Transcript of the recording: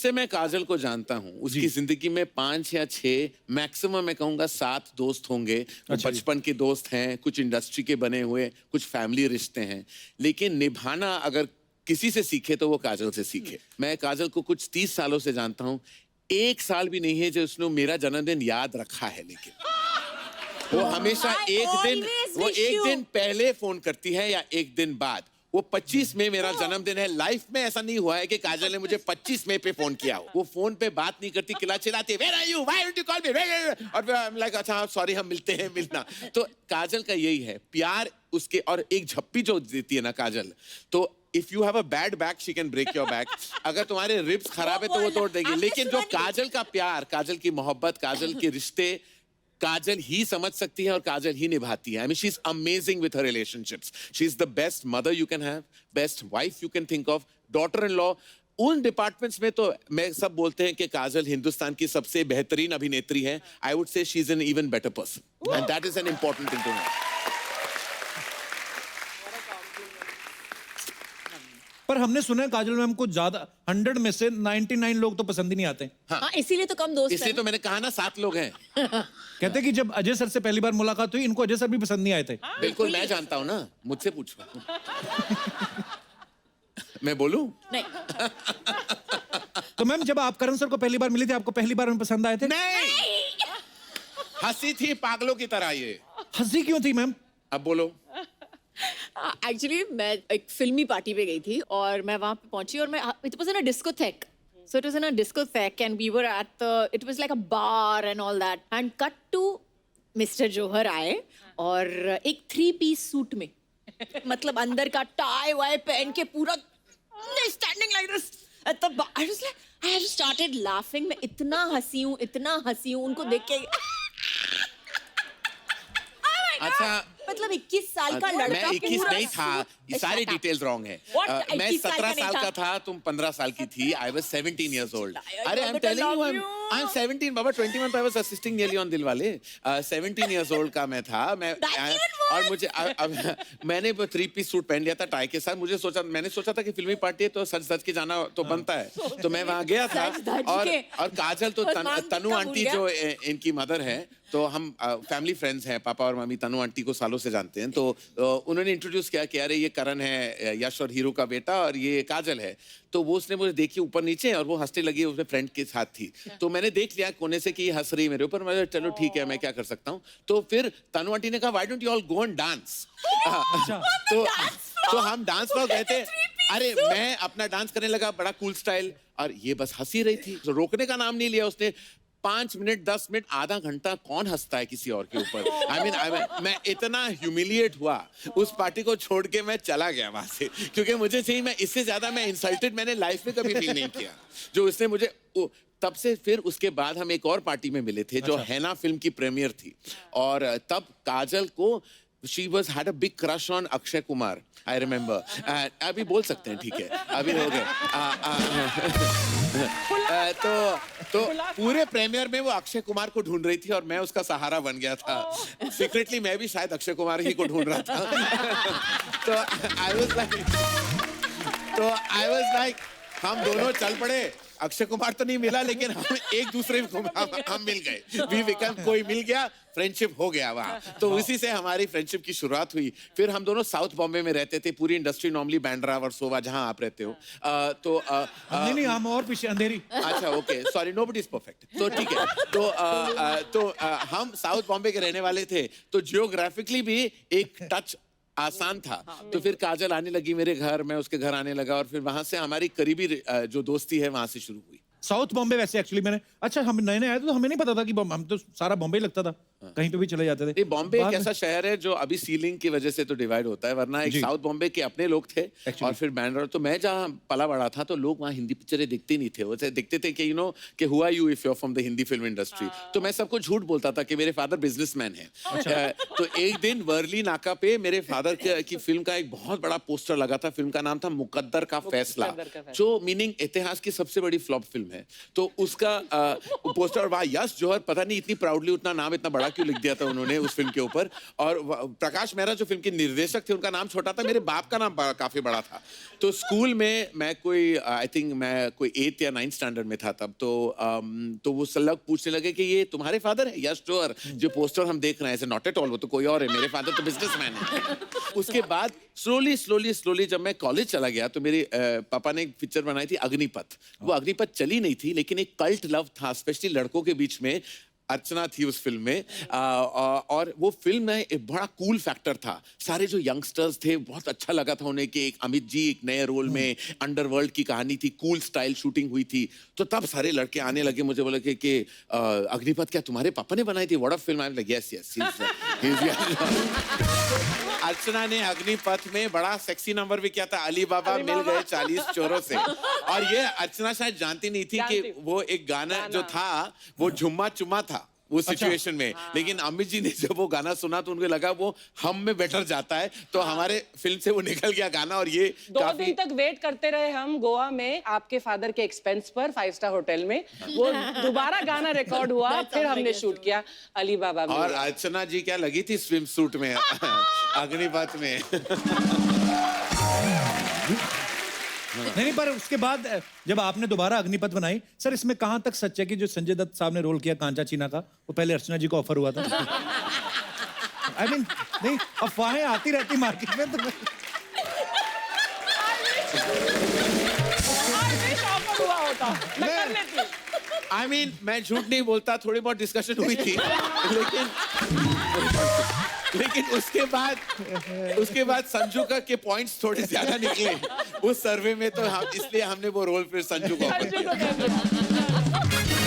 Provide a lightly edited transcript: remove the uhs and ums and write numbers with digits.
से मैं काजल को जानता हूँ उसकी जिंदगी में 5 या 6 मैक्सिमम मैं कहूँगा 7 दोस्त होंगे। बचपन के दोस्त हैं, कुछ इंडस्ट्री के बने हुए, कुछ फैमिली रिश्ते हैं, लेकिन निभाना अगर किसी से सीखे तो वो काजल से सीखे। मैं काजल को कुछ 30 सालों से जानता हूँ, 1 साल भी नहीं है जो उसने मेरा जन्मदिन याद रखा है, लेकिन वो हमेशा वो एक दिन पहले फोन करती है या एक दिन बाद। वो 25 मई मेरा जन्मदिन है, लाइफ में ऐसा नहीं हुआ है कि काजल ने मुझे 25 मई पे फोन किया हो। वो फोन पे बात नहीं करती, चिल्लाती Where are you? Why don't you call me? और I'm like अच्छा सॉरी हम मिलते हैं, मिलना। तो काजल का यही है प्यार उसके, और एक झप्पी जो देती है ना काजल, तो if you have a bad back she can break your back. अगर तुम्हारे रिब्स खराब है तो वो तोड़ देगी, लेकिन जो काजल का प्यार, काजल की मोहब्बत, काजल के रिश्ते काजल ही समझ सकती है और काजल ही निभाती है। I mean, she's amazing with her relationships. She's the best mother you can have, best wife you can think of, daughter-in-law. उन डिपार्टमेंट्स में तो मैं सब बोलते हैं कि काजल हिंदुस्तान की सबसे बेहतरीन अभिनेत्री है। I would say she's an even better person, and that is an important thing to know. पर हमने सुना है काजल मैम को ज्यादा 100 में से 99 लोग तो पसंद ही नहीं आते। हाँ, इसीलिए तो कम दोस्त इसलिए तो मैंने कहा ना 7 लोग हैं। कहते कि जब अजय सर से पहली बार मुलाकात हुई, इनको अजय सर भी पसंद नहीं आए थे। बिल्कुल मैं जानता हूँ ना, मुझसे पूछो। मैं बोलूं? नहीं। तो मैम जब आप करण सर को पहली बार मिली थी, आपको पहली बार में पसंद आए थे? नहीं, हंसी थी पागलों की तरह। ये हंसी क्यों थी मैम? अब बोलो। एक्चुअली मैं एक फिल्मी पार्टी पे गई थी और मैं वहां पे पहुंची और मैं it was in a discotheque, so it was in a discotheque and we were at it was like a bar and all that and cut to mister Johar आए और एक 3 पीस सूट में, मतलब अंदर का टाई वाई पहन के पूरा standing like this at the bar. I was like I have started laughing. मैं इतना हंसी हूं उनको देख के। अच्छा, मतलब 21 साल का लड़का। मैं 21 नहीं था, ये सारे डिटेल्स रॉन्ग है। मैं 17 साल का था, तुम 15 साल की थी। I was 17 years old. अरे I am telling you, I am 17 Baba. 21 I was assisting nearly on Dilwale. 17 years old का मैं था। मैं और मुझे मैंने 3 पीस सूट पहन लिया था टाई के साथ। मैंने सोचा था कि फिल्मी पार्टी है तो सच सच के जाना तो बनता है, तो मैं वहां गया था। और काजल तो तनु आंटी जो इनकी मदर है, तो हम फैमिली फ्रेंड्स हैं, पापा और मम्मी तनु आंटी को सालों से जानते हैं। तो उन्होंने इंट्रोड्यूस किया कि अरे ये करण है, यश और हीरो का बेटा, और ये काजल है। तो वो उसने मुझे देखी ऊपर नीचे और वो हंसने लगी, उसने फ्रेंड के साथ थी। तो मैंने देख लिया कोने से कि ये हंस रही मेरे ऊपर। मैं चलो ठीक है, मैं क्या कर सकता हूँ। तो फिर तनु आंटी ने कहा why don't you all go and dance. तो हम डांस पर गए थे। अरे मैं अपना डांस करने लगा, बड़ा कूल स्टाइल, और ये बस हंसी रही थी। तो रोकने का नाम नहीं लिया उसने। 5 मिनट, 10 मिनट, आधा घंटा कौन हंसता है किसी और के ऊपर। आई मीन मैं इतना ह्यूमिलिएट हुआ, उस पार्टी को छोड़ के मैं चला गया वहां से, क्योंकि मुझे चाहिए, मैं इससे ज्यादा मैं इंसल्टेड मैंने लाइफ में कभी फील नहीं किया जो उसने मुझे। तब से फिर उसके बाद हम एक और पार्टी में मिले थे जो हैना फिल्म की प्रीमियर थी, और तब काजल को she was had a big crush on Akshay Kumar, I remember. अभी बोल सकते हैं, ठीक है, अभी हो गए। तो पूरे प्रीमियर में वो अक्षय कुमार को ढूंढ रही थी और मैं उसका सहारा बन गया था। सीक्रेटली मैं भी शायद अक्षय कुमार ही को ढूंढ रहा था। तो I was like हम दोनों चल पड़े। अक्षय कुमार तो नहीं मिला, लेकिन हम एक दूसरे को हम मिल गए। कोई मिल गया, फ्रेंडशिप हो गया वहाँ। तो उसी से हमारी फ्रेंडशिप की शुरुआत हुई। फिर हम दोनों साउथ बॉम्बे में रहते थे। पूरी इंडस्ट्री नॉर्मली बांद्रा वर्सोवा, जहाँ आप रहते हो। नहीं, हम और पीछे अंधेरी। अच्छा, okay, sorry, nobody is perfect. तो ठीक है, तो हम साउथ बॉम्बे के रहने वाले थे, तो जियोग्राफिकली भी एक टच आसान था। तो फिर काजल आने लगी मेरे घर, मैं उसके घर आने लगा, और फिर वहां से हमारी करीबी जो दोस्ती है वहां से शुरू हुई। साउथ बॉम्बे वैसे एक्चुअली मैंने, अच्छा हम नए आए तो हमें नहीं पता था कि हम तो सारा बॉम्बे ही लगता था, कहीं पे भी चले जाते थे। बॉम्बे एक ऐसा शहर है जो अभी सीलिंग की वजह से तो डिवाइड होता है, वरना एक साउथ बॉम्बे के अपने लोग थे और फिर बैंड्रा। तो मैं जहाँ पला बड़ा था तो लोग वहाँ हिंदी पिक्चरें देखते नहीं थे। वो देखते थे कि कि who are you if you are from the Hindi film industry. तो मैं सबको झूठ बोलता था कि मेरे फादर बिजनेसमैन है। तो एक दिन वर्ली नाका पे मेरे फादर की फिल्म का एक बहुत बड़ा पोस्टर लगा था। फिल्म का नाम था मुकद्दर का फैसला, जो मीनिंग इतिहास की सबसे बड़ी फ्लॉप फिल्म है। तो उसका पोस्टर, वाह, यश जौहर, पता नहीं इतनी प्राउडली उतना नाम इतना बड़ा क्यों लिख दिया था उन्होंने उस फिल्म के ऊपर। और प्रकाश मेहरा जो फिल्म के निर्देशक थे, उनका नाम छोटा था, मेरे बाप का नाम काफी बड़ा था। तो स्कूल में मैं कोई आई थिंक मैं कोई 8th या 9th स्टैंडर्ड में था तब। तो वो सब पूछने लगे कि ये तुम्हारे फादर है? यस श्योर, जो पोस्टर हम देख रहे हैं ऐसे नॉट एट ऑल, वो तो कोई और है, मेरे फादर तो बिजनेसमैन है। उसके बाद स्लोली जब मैं कॉलेज चला गया तो मेरे पापा ने एक पिक्चर बनाई थी अग्निपथ। वो अग्निपथ चली नहीं थी, लेकिन एक कल्ट लव था स्पेशली लड़कों के बीच में। अर्चना थी उस फिल्म में और वो फिल्म में एक बड़ा कूल फैक्टर था। सारे जो यंगस्टर्स थे बहुत अच्छा लगा था उन्हें कि एक अमित जी एक नए रोल में, अंडरवर्ल्ड की कहानी थी, कूल स्टाइल शूटिंग हुई थी। तो तब सारे लड़के आने लगे मुझे, बोले कि अग्निपथ क्या तुम्हारे पापा ने बनाई थी? What a film. I am like yes yes. Archana ने अग्निपथ में बड़ा सेक्सी नंबर भी किया था, अली बाबा मिल गए 40 चोरों से। और ये अर्चना शायद जानती नहीं थी कि वो एक गाना जो था वो झुम्मा चुम्मा था उस सिचुएशन में। लेकिन अमित जी ने जब वो गाना सुना तो उनको लगा वो हम में बेटर जाता है, तो हमारे फिल्म से वो निकल गया गाना। और ये 2 दिन तक वेट करते रहे हम गोवा में आपके फादर के एक्सपेंस पर 5 स्टार होटल में। वो दोबारा गाना रिकॉर्ड हुआ, फिर हमने शूट किया अली बाबा में। और अर्चना जी क्या लगी थी स्विम सूट में अग्निपथ में। नहीं, पर उसके बाद जब आपने दोबारा अग्निपथ बनाई, सर इसमें कहां तक सच है कि जो संजय दत्त साहब ने रोल किया कांचा चीना का, वो पहले अर्चना जी को ऑफर हुआ था? आई मीन नहीं, अफवाहें आती रहती मार्केट में तो हुआ होता, मैं कर लेती। आई मीन मैं झूठ नहीं बोलता, थोड़ी बहुत डिस्कशन हुई थी, लेकिन उसके बाद संजू का के पॉइंट्स थोड़े ज्यादा निकले उस सर्वे में, तो हम इसलिए हमने वो रोल फिर संजू को संजू को कर दिया।